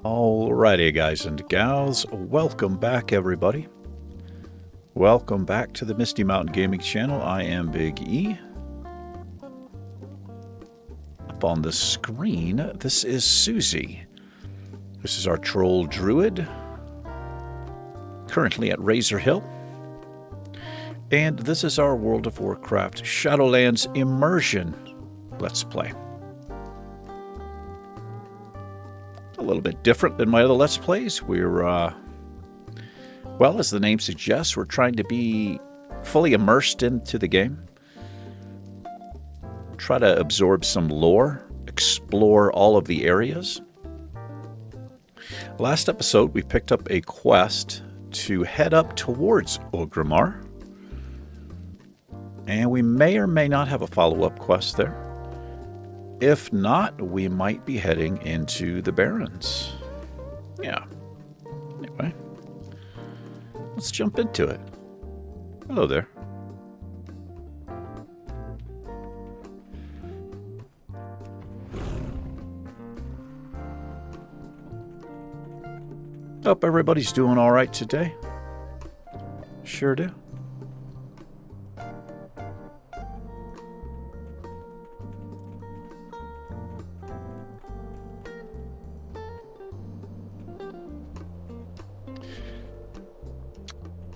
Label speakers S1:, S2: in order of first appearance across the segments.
S1: Alrighty, guys and gals, welcome back, everybody. Welcome back to the Misty Mountain Gaming channel. I am Big E. Up on the screen, this is Siouxsiè. This is our Troll Druid, currently at Razor Hill. And this is our World of Warcraft Shadowlands Immersion Let's Play. A little bit different than my other Let's Plays. We're, well, as the name suggests, we're trying to be fully immersed into the game. Try to absorb some lore, explore all of the areas. Last episode, we picked up a quest to head up towards Orgrimmar. And we may or may not have a follow-up quest there. If not, we might be heading into the Barrens. Yeah. Anyway, let's jump into it. Hello there. Hope everybody's doing all right today. Sure do.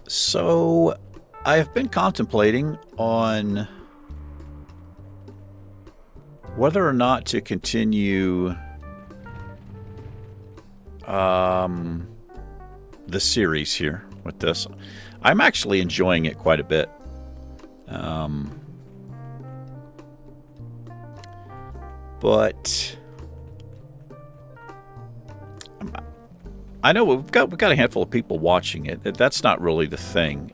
S1: So, I've been contemplating on whether or not to continue the series here with this. I'm actually enjoying it quite a bit. But I know we've got a handful of people watching it. That's not really the thing.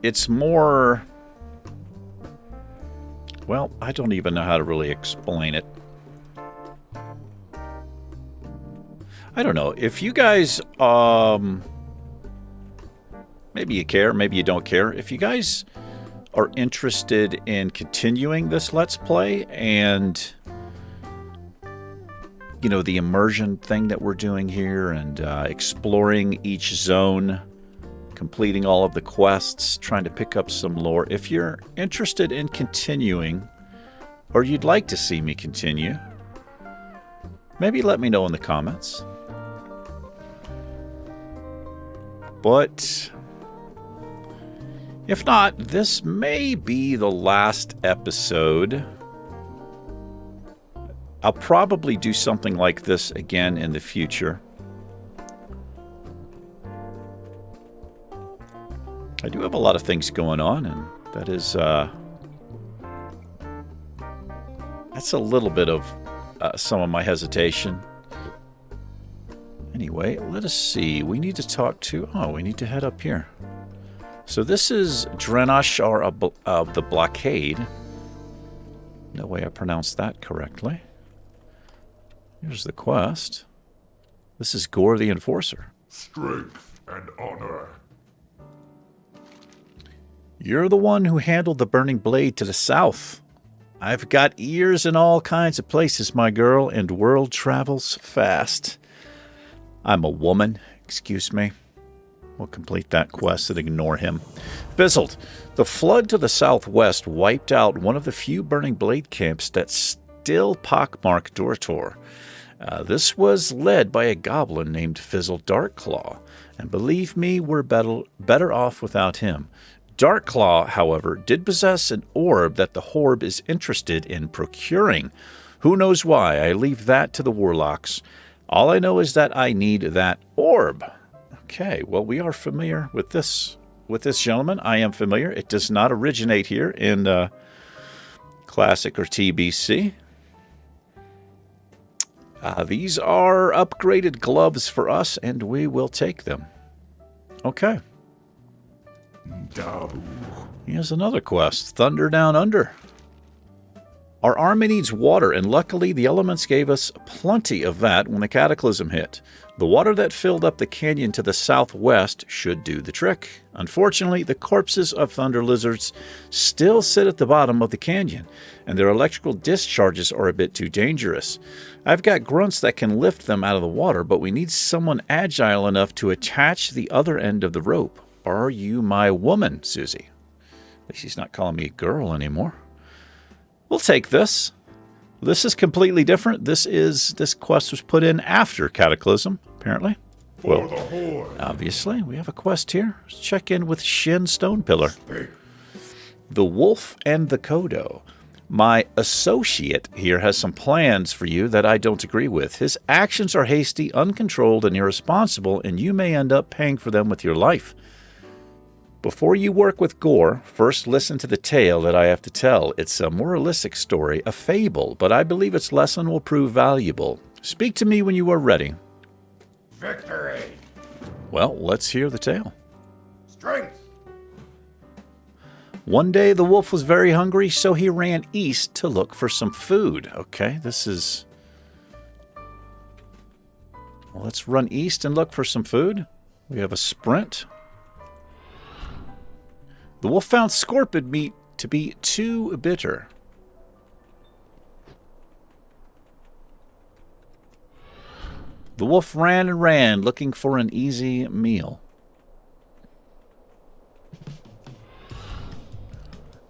S1: It's more, well, I don't even know how to really explain it. I don't know. If you guys, maybe you care, maybe you don't care. If you guys are interested in continuing this Let's Play and, you know, the immersion thing that we're doing here and exploring each zone, completing all of the quests, trying to pick up some lore. If you're interested in continuing, or you'd like to see me continue, maybe let me know in the comments. But if not, this may be the last episode. I'll probably do something like this again in the future. I do have a lot of things going on, and that is, that's a little bit of some of my hesitation. Anyway, let us see. We need to talk to, we need to head up here. So this is Drenashar of the Blockade. No way I pronounced that correctly. Here's the quest. This is Gore the Enforcer.
S2: Strength and honor.
S1: You're the one who handled the burning blade to the south. I've got ears in all kinds of places, my girl, and world travels fast. I'm a woman, excuse me. We'll complete that quest and ignore him. Fizzled. The flood to the southwest wiped out one of the few burning blade camps that still pockmark Dortor. This was led by a goblin named Fizzle Darkclaw, and believe me, we're better off without him. Darkclaw, however, did possess an orb that the Horde is interested in procuring. Who knows why? I leave that to the warlocks. All I know is that I need that orb. Okay, well, we are familiar with this gentleman. I am familiar. It does not originate here in Classic or TBC. These are upgraded gloves for us, and we will take them. Okay. Here's another quest. Thunder Down Under. Our army needs water, and luckily the elements gave us plenty of that when the Cataclysm hit. The water that filled up the canyon to the southwest should do the trick. Unfortunately, the corpses of thunder lizards still sit at the bottom of the canyon, and their electrical discharges are a bit too dangerous. I've got grunts that can lift them out of the water, but we need someone agile enough to attach the other end of the rope. Are you my woman, Siouxsiè? At least he's not calling me a girl anymore. We'll take this. This is completely different. This quest was put in after Cataclysm, apparently.
S2: For the Horde.
S1: Obviously, we have a quest here. Let's check in with Shin Stonepillar. The Wolf and the Kodo. My associate here has some plans for you that I don't agree with. His actions are hasty, uncontrolled, and irresponsible, and you may end up paying for them with your life. Before you work with gore, first listen to the tale that I have to tell. It's a moralistic story, a fable, but I believe its lesson will prove valuable. Speak to me when you are ready.
S2: Victory.
S1: Well, let's hear the tale.
S2: Strength.
S1: One day the wolf was very hungry, so he ran east to look for some food. Okay, this is... Well, let's run east and look for some food. We have a sprint. The wolf found scorpion meat to be too bitter. The wolf ran and ran, looking for an easy meal.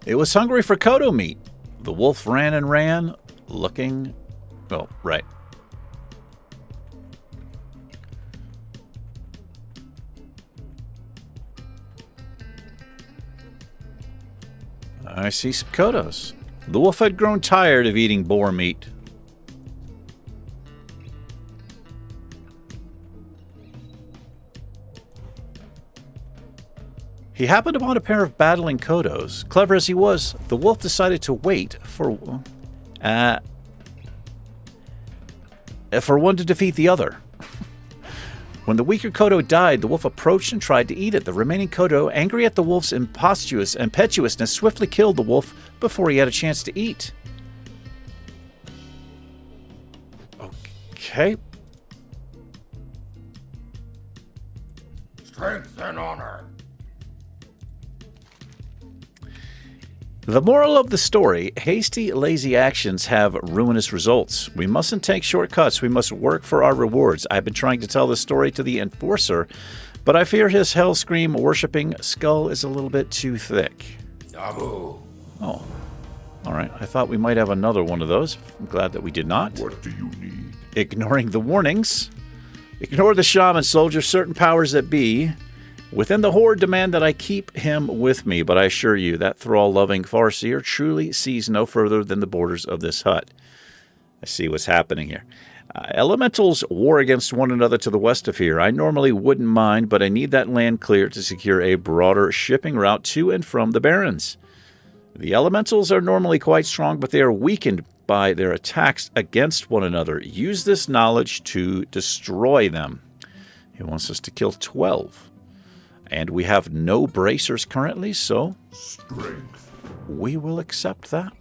S1: It was hungry for Kodo meat. The wolf ran and ran, looking... Oh, right. I see some Kodos. The wolf had grown tired of eating boar meat. He happened upon a pair of battling Kodos. Clever as he was, the wolf decided to wait for one to defeat the other. When the weaker Kodo died, the wolf approached and tried to eat it. The remaining Kodo, angry at the wolf's impetuousness, swiftly killed the wolf before he had a chance to eat. Okay.
S2: Strength and honor.
S1: The moral of the story, hasty, lazy actions have ruinous results. We mustn't take shortcuts. We must work for our rewards. I've been trying to tell this story to the Enforcer, but I fear his Hellscream worshipping skull is a little bit too thick.
S2: Abu.
S1: Oh, all right. I thought we might have another one of those. I'm glad that we did not.
S2: What do you need?
S1: Ignoring the warnings. Ignore the shaman soldier. Certain powers that be within the Horde demand that I keep him with me, but I assure you that thrall-loving Farseer truly sees no further than the borders of this hut. I see what's happening here. Elementals war against one another to the west of here. I normally wouldn't mind, but I need that land cleared to secure a broader shipping route to and from the Barrens. The Elementals are normally quite strong, but they are weakened by their attacks against one another. Use this knowledge to destroy them. He wants us to kill 12. And we have no bracers currently, so
S2: Strength.
S1: we will accept that.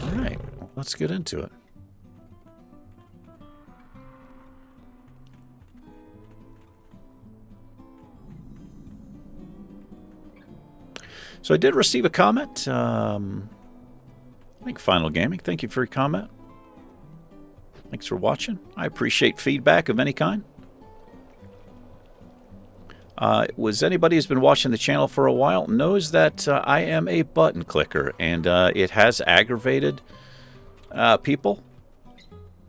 S1: All right, well, let's get into it. So I did receive a comment. I think Final Gaming, thank you for your comment. Thanks for watching. I appreciate feedback of any kind. Was anybody who's been watching the channel for a while knows that I am a button clicker, and it has aggravated people.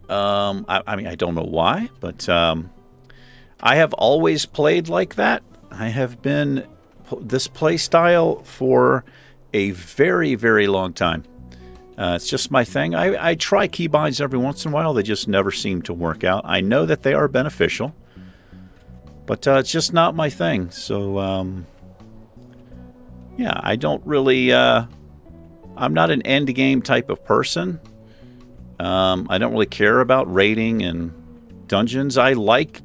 S1: I mean, I don't know why, but I have always played like that. I have been this play style for a very, very long time. It's just my thing. I try keybinds every once in a while. They just never seem to work out. I know that they are beneficial, but it's just not my thing. So, yeah, I don't really... I'm not an end game type of person. I don't really care about raiding and dungeons. I like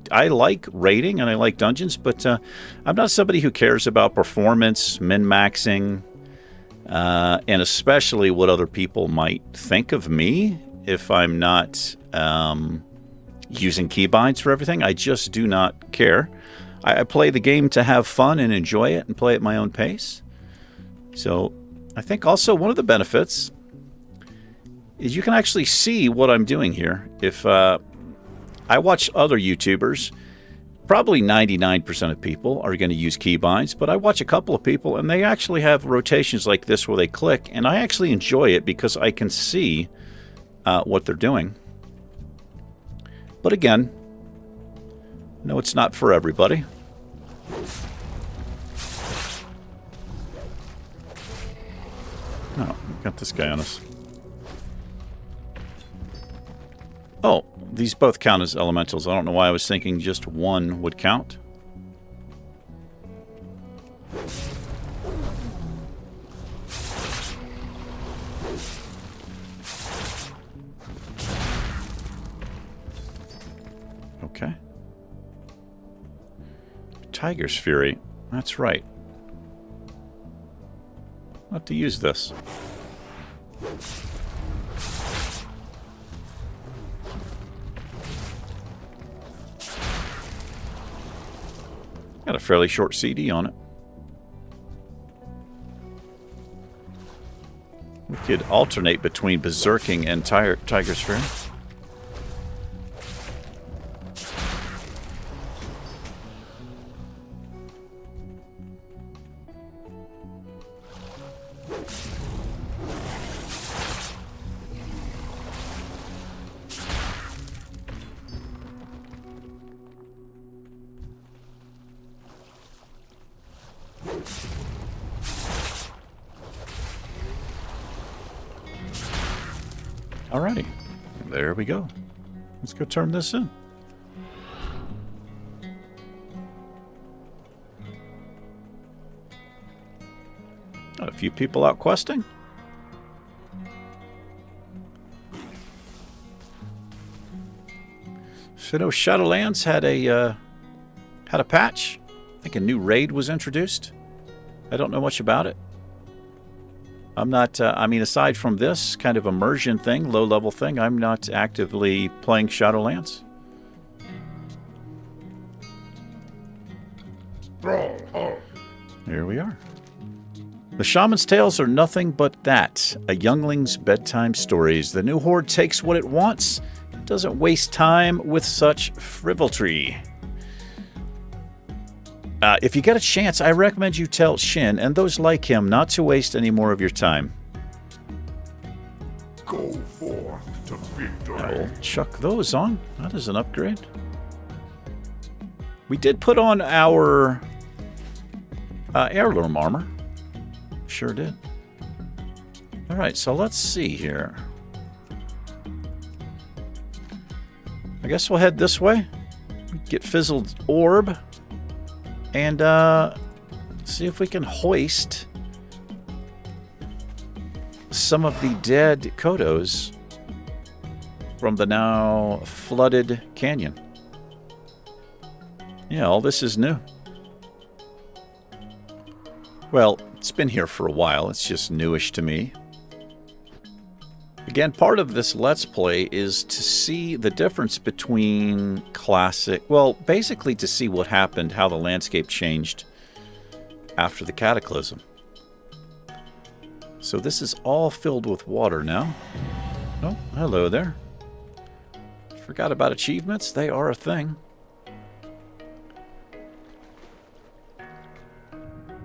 S1: raiding and I like dungeons, but I'm not somebody who cares about performance, min-maxing. and especially what other people might think of me if I'm not using keybinds for everything. I just do not care. I play the game to have fun and enjoy it and play at my own pace. So I think also one of the benefits is you can actually see what I'm doing here. If I watch other YouTubers, probably 99% of people are going to use keybinds, but I watch a couple of people and they actually have rotations like this where they click, and I actually enjoy it because I can see what they're doing. But again, no, it's not for everybody. Oh, we got this guy on us. Oh, these both count as elementals. I don't know why I was thinking just one would count. Okay. Tiger's Fury. That's right. I'll have to use this. Got a fairly short CD on it. We could alternate between berserking and Tiger's Fury. Alrighty, there we go. Let's go turn this in. Got a few people out questing. So, no, Shadowlands had a patch. I think a new raid was introduced. I don't know much about it. I'm not, I mean, aside from this kind of immersion thing, low-level thing, I'm not actively playing Shadowlands. Here we are. The Shaman's Tales are nothing but that. A youngling's bedtime stories. The new horde takes what it wants. It doesn't waste time with such frivolity. If you get a chance, I recommend you tell Shin and those like him not to waste any more of your time.
S2: Go forth to victory.
S1: I'll chuck those on. That is an upgrade. We did put on our heirloom armor. Sure did. Alright, so let's see here. I guess we'll head this way. Get Fizzled Orb. And see if we can hoist some of the dead Kodos from the now flooded canyon. Yeah, all this is new. Well, it's been here for a while. It's just newish to me. Again, part of this Let's Play is to see the difference between classic... Well, basically to see what happened, how the landscape changed after the Cataclysm. So this is all filled with water now. Oh, hello there. Forgot about achievements. They are a thing.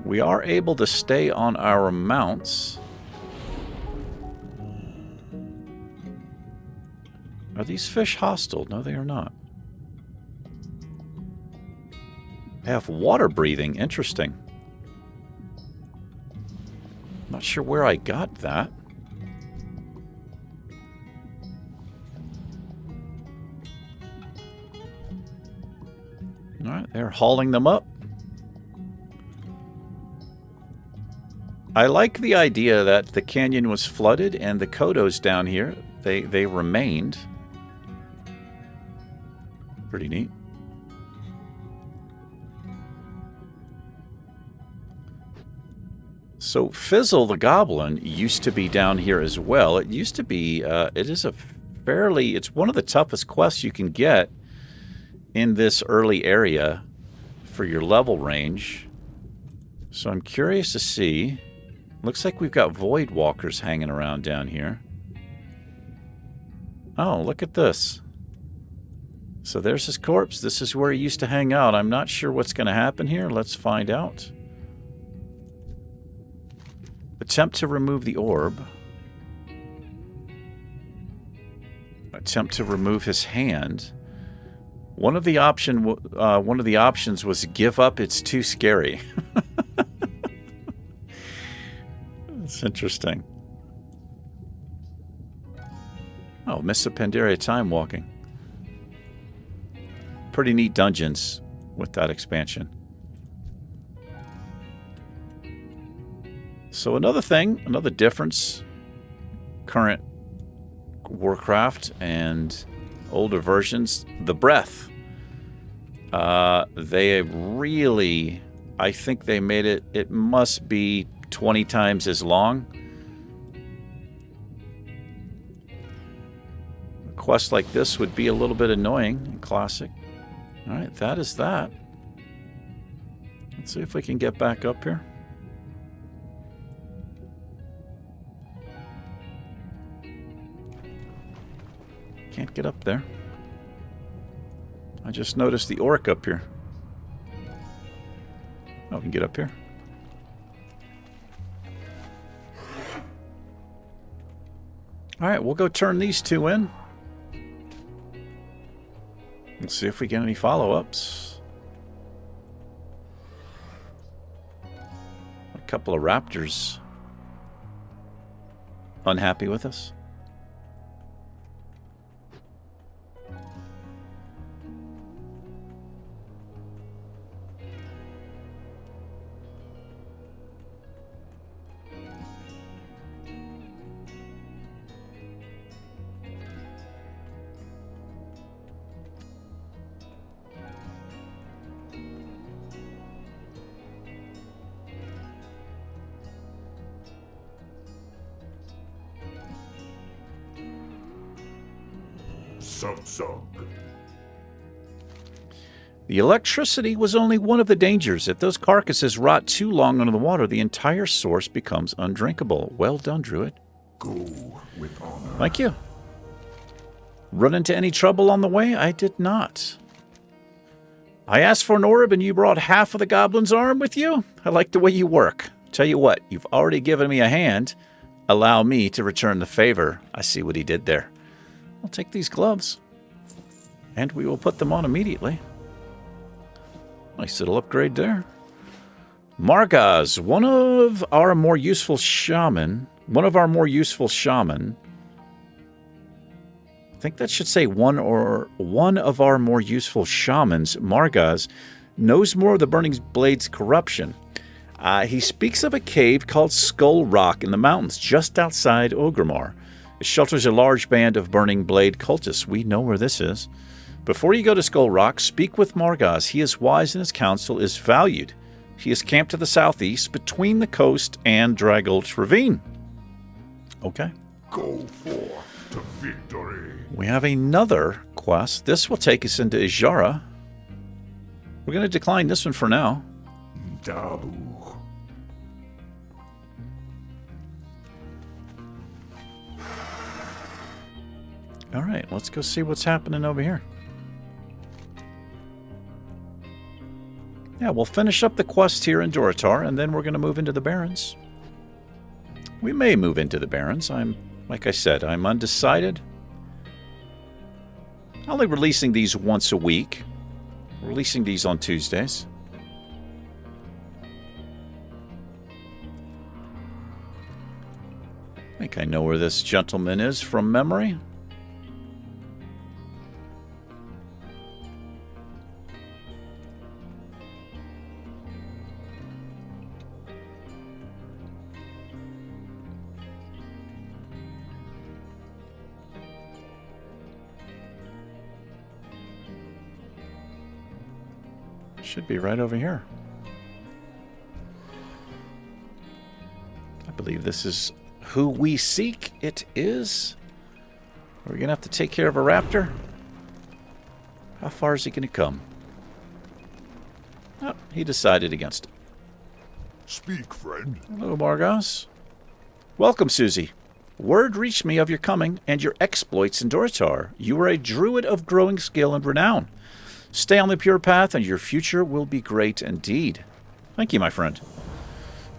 S1: We are able to stay on our mounts. Are these fish hostile? No, they are not. They have water breathing. Interesting. Not sure where I got that. Alright, they're hauling them up. I like the idea that the canyon was flooded and the Kodos down here, they remained. Pretty neat. So Fizzle the Goblin used to be down here as well. It used to be, it is a fairly, it's one of the toughest quests you can get in this early area for your level range. So I'm curious to see. Looks like we've got Void Walkers hanging around down here. Oh, look at this. So there's his corpse. This is where he used to hang out. I'm not sure what's going to happen here. Let's find out. Attempt to remove the orb. Attempt to remove his hand. One of the options was give up. It's too scary. That's interesting. Oh, Mists of Pandaria time walking. Pretty neat dungeons with that expansion. So another thing, another difference, current Warcraft and older versions, the breath. They really, I think they made it, it must be 20 times as long. A quest like this would be a little bit annoying in Classic. Alright, that is that. Let's see if we can get back up here. Can't get up there. I just noticed the orc up here. Oh, we can get up here. Alright, we'll go turn these two in. Let's see if we get any follow-ups. A couple of raptors unhappy with us. The electricity was only one of the dangers. If those carcasses rot too long under the water, the entire source becomes undrinkable. Well done, Druid.
S2: Go with honor.
S1: Thank you. Run into any trouble on the way? I did not. I asked for an orb and you brought half of the goblin's arm with you? I like the way you work. Tell you what, you've already given me a hand. Allow me to return the favor. I see what he did there. I'll take these gloves. And we will put them on immediately. Nice little upgrade there. Margaz, one of our more useful shaman. I think that should say one of our more useful shamans, Margaz, knows more of the Burning Blade's corruption. He speaks of a cave called Skull Rock in the mountains just outside Orgrimmar. It shelters a large band of Burning Blade cultists. We know where this is. Before you go to Skull Rock, speak with Margaz. He is wise and his counsel is valued. He is camped to the southeast between the coast and Dragulch Ravine. Okay.
S2: Go forth to victory.
S1: We have another quest. This will take us into Ijara. We're going to decline this one for now.
S2: Dabu.
S1: All right, let's go see what's happening over here. Yeah, we'll finish up the quest here in Duratar, and then we're going to move into the Barrens. We may move into the Barrens. Like I said, I'm undecided. Only releasing these once a week. Releasing these on Tuesdays. I think I know where this gentleman is from memory. Should be right over here. believe this is who we seek. It is. We're going to have to take care of a raptor. How far is he going to come? Oh, he decided against it.
S2: Speak, friend.
S1: Hello, Margos. Welcome, Siouxsiè. Word reached me of your coming and your exploits in Doritar. You are a druid of growing skill and renown. Stay on the pure path, and your future will be great indeed. Thank you, my friend.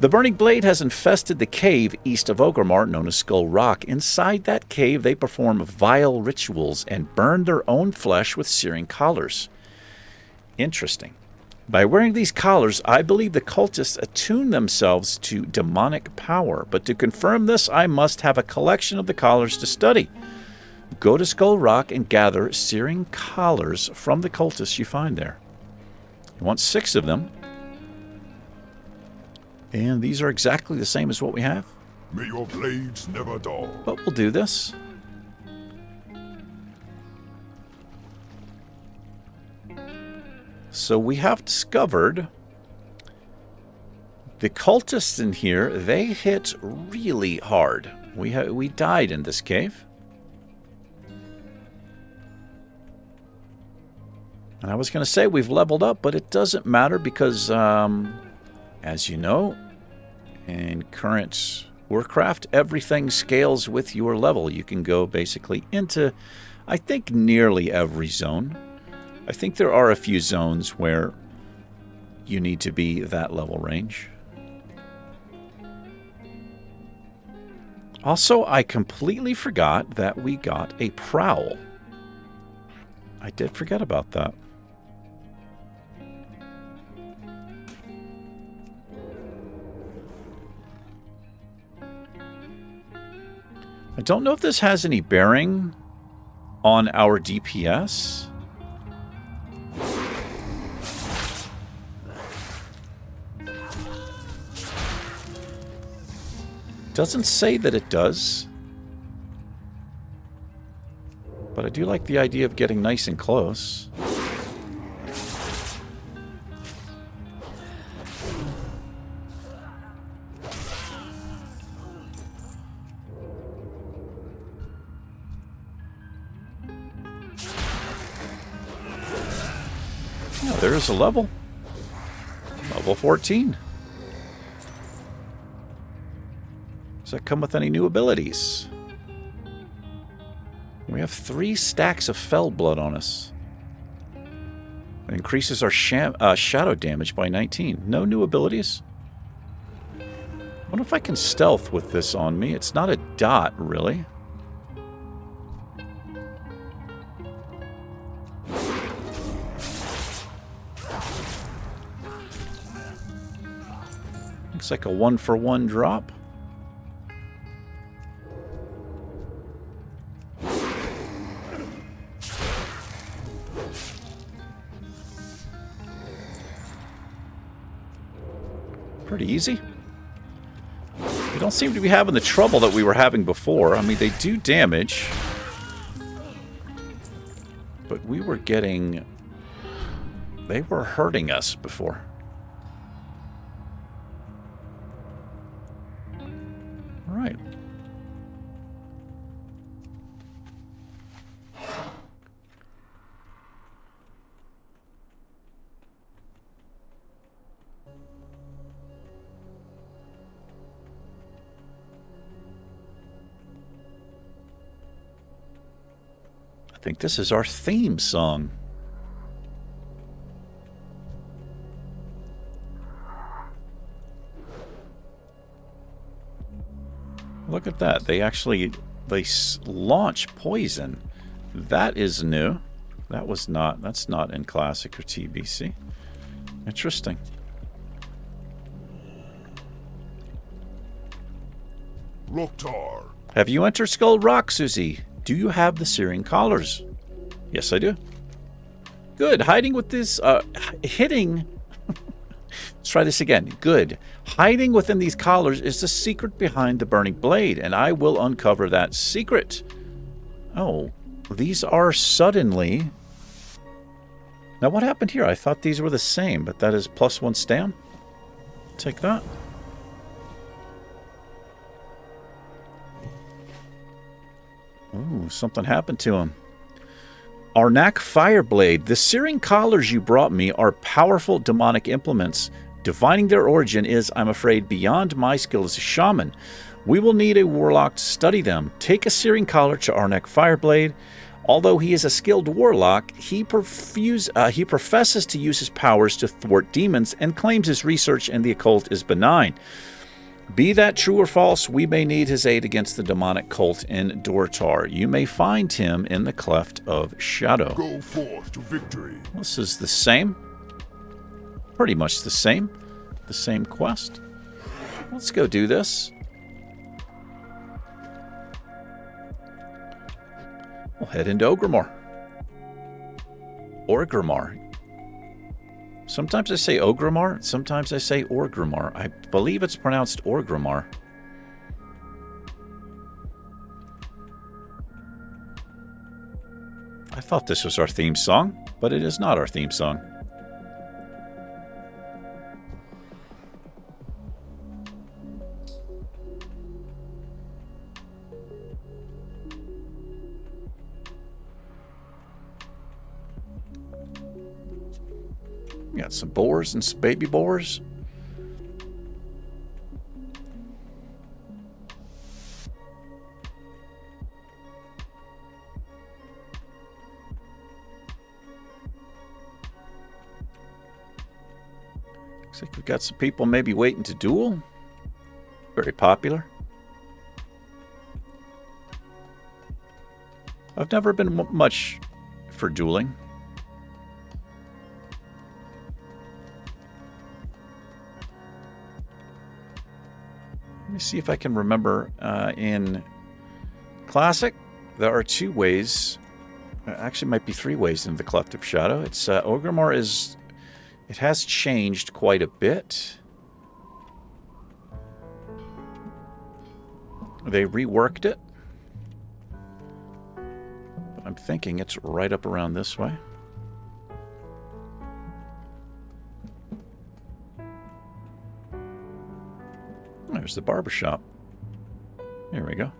S1: The Burning Blade has infested the cave east of Orgrimmar, known as Skull Rock. Inside that cave, they perform vile rituals and burn their own flesh with searing collars. Interesting. By wearing these collars, I believe the cultists attune themselves to demonic power. But to confirm this, I must have a collection of the collars to study. Go to Skull Rock and gather searing collars from the cultists you find there. You want 6 of them. And these are exactly the same as what we have.
S2: May your blades never dull.
S1: But we'll do this. So we have discovered the cultists in here, they hit really hard. We died in this cave. And I was going to say we've leveled up, but it doesn't matter because, as you know, in current Warcraft, everything scales with your level. You can go basically into, I think, nearly every zone. I think there are a few zones where you need to be that level range. Also, I completely forgot that we got a prowl. I did forget about that. I don't know if this has any bearing on our DPS. Doesn't say that it does. But I do like the idea of getting nice and close. Yeah, there is a level. Level 14. Does that come with any new abilities? We have 3 stacks of fell blood on us. It increases our shadow damage by 19. No new abilities? I wonder if I can stealth with this on me. It's not a dot, really. Looks like a 1-for-1 drop. Pretty easy. We don't seem to be having the trouble that we were having before. I mean, they do damage. But we were getting... They were hurting us before. All right. I think this is our theme song. Look at that. They launch poison. That is new. That's not in Classic or TBC. Interesting.
S2: Loktar.
S1: Have you entered Skull Rock, Siouxsiè? Do you have the searing collars? Yes, I do. Good. Hiding with this... hitting... Let's try this again. Good. Hiding within these collars is the secret behind the Burning Blade, and I will uncover that secret. Oh, these are suddenly... Now, what happened here? I thought these were the same, but that is +1 stam. Take that. Ooh, something happened to him. Arnak Fireblade. The searing collars you brought me are powerful demonic implements. Divining their origin is, I'm afraid, beyond my skill as a shaman. We will need a warlock to study them. Take a searing collar to Arnak Fireblade. Although he is a skilled warlock, he professes to use his powers to thwart demons and claims his research in the occult is benign. Be that true or false, we may need his aid against the demonic cult in Dortar. You may find him in the Cleft of Shadow.
S2: Go forth to victory.
S1: This is the same. Pretty much the same. The same quest. Let's go do this. We'll head into Orgrimmar. Orgrimmar. Sometimes I say Orgrimmar, sometimes I say Orgrimmar. I believe it's pronounced Orgrimmar. I thought this was our theme song, but it is not our theme song. Got some boars and some baby boars. Looks like we've got some people maybe waiting to duel. Very popular. I've never been much for dueling. Let me see if I can remember. In Classic, there are 2 ways. Actually, might be 3 ways into the Cleft of Shadow. It's Orgrimmar is. It has changed quite a bit. They reworked it. But I'm thinking it's right up around this way. There's the barbershop. Here we go.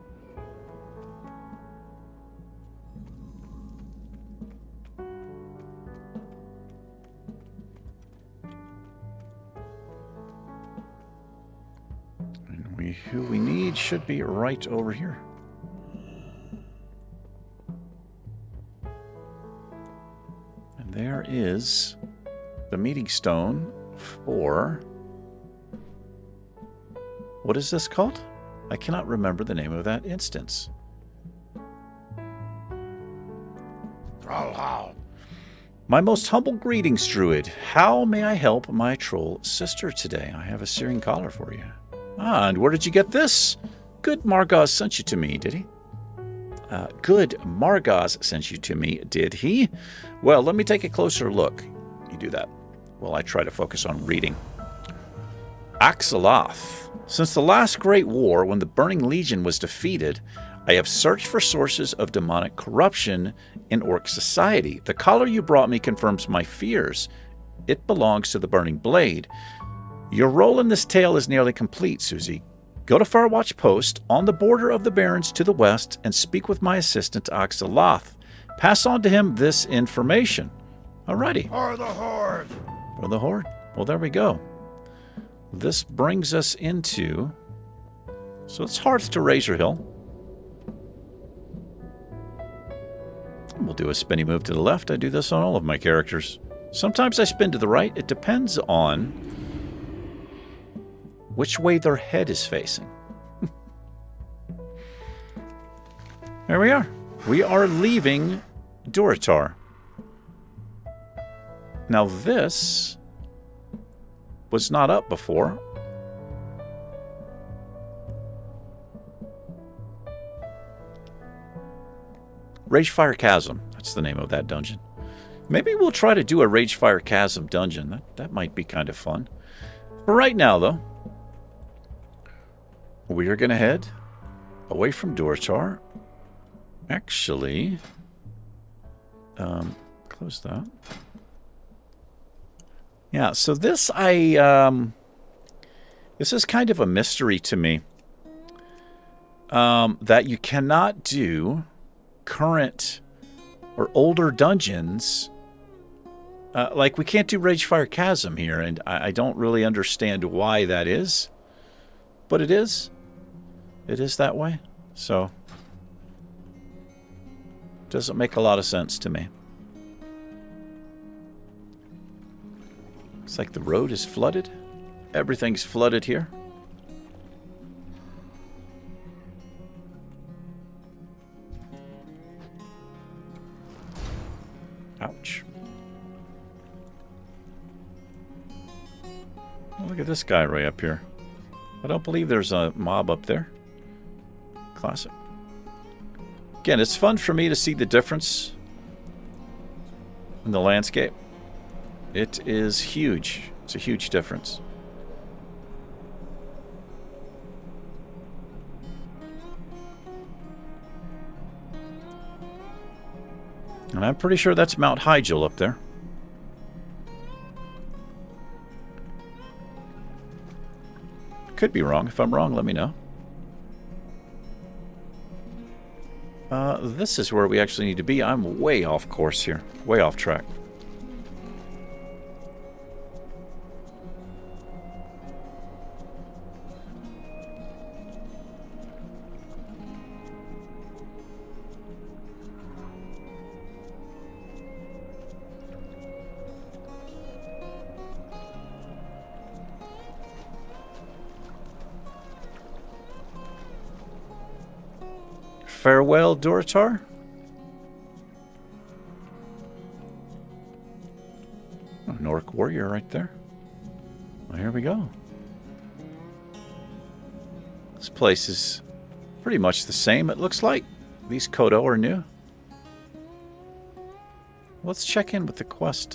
S1: And who we need should be right over here. And there is the meeting stone for... What is this called? I cannot remember the name of that instance. Troll. My most humble greetings, Druid. How may I help my troll sister today? I have a searing collar for you. Ah, and where did you get this? Good Margaz sent you to me, did he? Good Margaz sent you to me, did he? Well, let me take a closer look. You do that. Well, I try to focus on reading. Azeroth. Since the last Great War, when the Burning Legion was defeated, I have searched for sources of demonic corruption in Orc society. The collar you brought me confirms my fears. It belongs to the Burning Blade. Your role in this tale is nearly complete, Siouxsiè. Go to Farwatch Post on the border of the Barrens to the west and speak with my assistant Azeroth. Pass on to him this information. Alrighty.
S2: For the Horde!
S1: For the Horde. Well, there we go. This brings us into... So it's Hearth to Razor Hill. We'll do a spinny move to the left. I do this on all of my characters. Sometimes I spin to the right. It depends on which way their head is facing. There we are. We are leaving Dortar. Now this was not up before. Ragefire Chasm. That's the name of that dungeon. Maybe we'll try to do a Ragefire Chasm dungeon. That might be kind of fun. For right now, though, we are going to head away from Dortar. Actually, close that. Yeah, so this this is kind of a mystery to me. That you cannot do current or older dungeons. Like, we can't do Ragefire Chasm here, and I don't really understand why that is. But it is. It is that way. So, doesn't make a lot of sense to me. It's like the road is flooded. Everything's flooded here. Ouch. Oh, look at this guy right up here. I don't believe there's a mob up there. Classic. Again, it's fun for me to see the difference in the landscape. It is huge. It's a huge difference. And I'm pretty sure that's Mount Hyjal up there. Could be wrong. If I'm wrong, let me know. This is where we actually need to be. I'm way off course here. Way off track. Farewell, Durotar. Oh, an orc warrior right there. Well, here we go. This place is pretty much the same, it looks like. These Kodo are new. Let's check in with the quest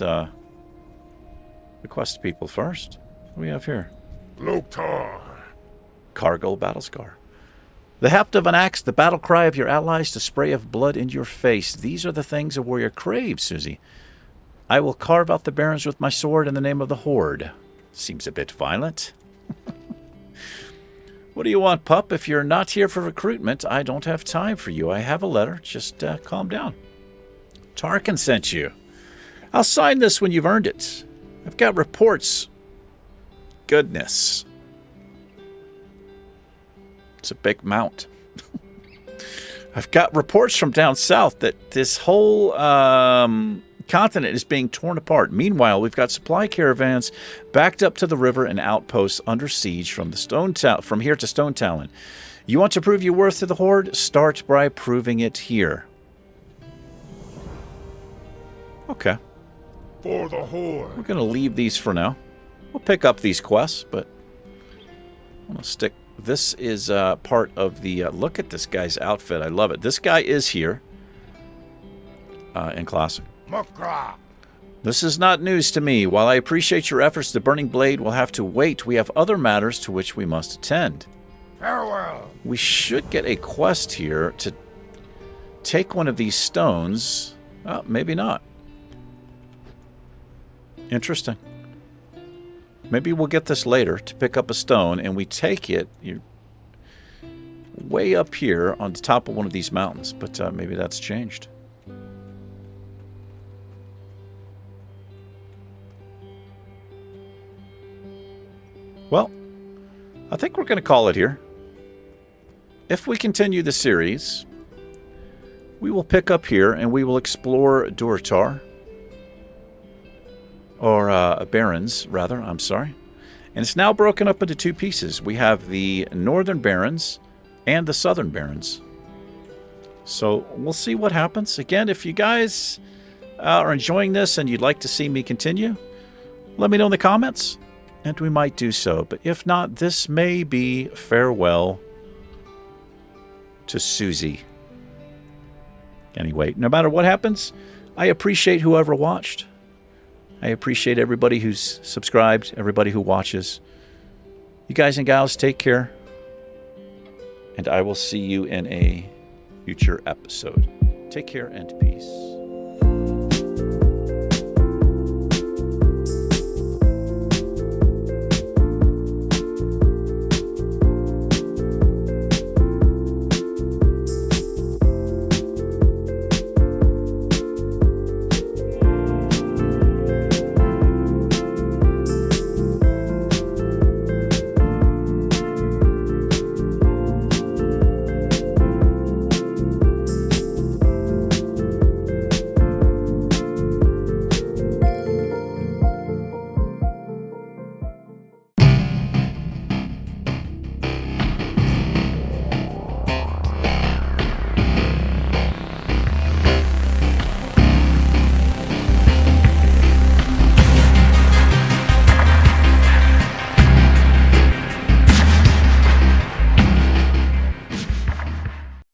S1: people first. What do we have here?
S2: Loktar.
S1: Cargo Battlescar. The heft of an axe, the battle cry of your allies, the spray of blood in your face. These are the things a warrior craves, Siouxsiè. I will carve out the barons with my sword in the name of the Horde. Seems a bit violent. What do you want, pup? If you're not here for recruitment, I don't have time for you. I have a letter. Just calm down. Tarkin sent you. I'll sign this when you've earned it. I've got reports. Goodness. It's a big mount. I've got reports from down south that this whole continent is being torn apart. Meanwhile, we've got supply caravans backed up to the river and outposts under siege from here to Stone Talon. You want to prove your worth to the Horde? Start by proving it here. Okay.
S2: For the Horde.
S1: We're going to leave these for now. We'll pick up these quests, but I'm going to stick. This is part of the... look at this guy's outfit. I love it. This guy is here in Classic.
S2: Makra.
S1: This is not news to me. While I appreciate your efforts, the Burning Blade will have to wait. We have other matters to which we must attend.
S2: Farewell.
S1: We should get a quest here to take one of these stones. Oh, maybe not. Interesting. Maybe we'll get this later to pick up a stone, and we take it. You're way up here on the top of one of these mountains, but maybe that's changed. Well, I think we're going to call it here. If we continue the series, we will pick up here and we will explore Durotar. Or Barrens, rather, I'm sorry. And it's now broken up into two pieces. We have the Northern Barrens and the Southern Barrens. So we'll see what happens. Again, if you guys are enjoying this and you'd like to see me continue, let me know in the comments, and we might do so. But if not, this may be farewell to Siouxsiè. Anyway, no matter what happens, I appreciate whoever watched. I appreciate everybody who's subscribed, everybody who watches. You guys and gals, take care. And I will see you in a future episode. Take care and peace.